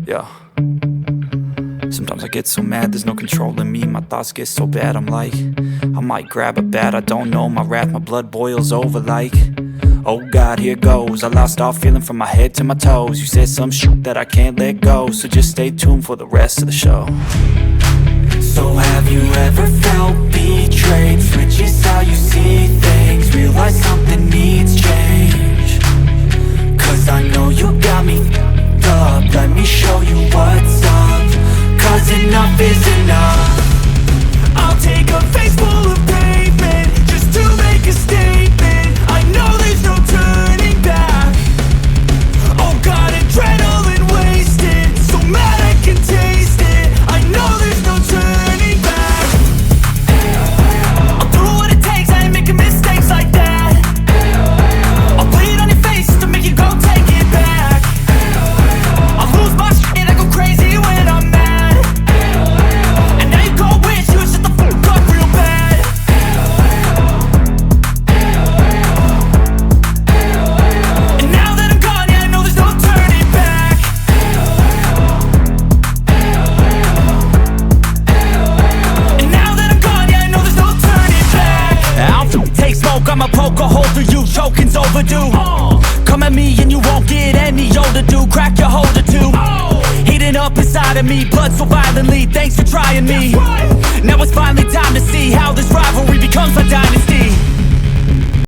Yeah. Sometimes I get so mad, there's no controlling me. My thoughts get so bad, I'm like, I might grab a bat, I don't know. My wrath, my blood boils over like, oh God, here goes. I lost all feeling from my head to my toes. You said some shit that I can't let go, so just stay tuned for the rest of the show. So have you ever felt betrayed? Switches how you see things, realize something needs change. Cause I know you got me up, let me show you what's up. Cause enough is enough. I'll take a face full of pavement just to make a statement. I know there's no turning back. Oh God, adrenaline wasted, so mad I can taste it. I know there's no turning back. I'll do what it takes, I ain't making mistakes like that. I'll bleed on your face just to make you go take it back. I'll lose my shit, I go crazy when I'm mad. And now you go wish you would shut the fuck up real bad. And now that I'm gone, yeah, I know there's no turning back. And now that I'm gone, yeah, I know there's no turning back. I'll take smoke, I'ma poke a hole through you, choking's overdue. Come at me and you won't get any older, dude. Crack your holder too. Heating up inside of me, blood so violently. Thanks for trying me. Now it's finally time to see how this rivalry becomes my dynasty.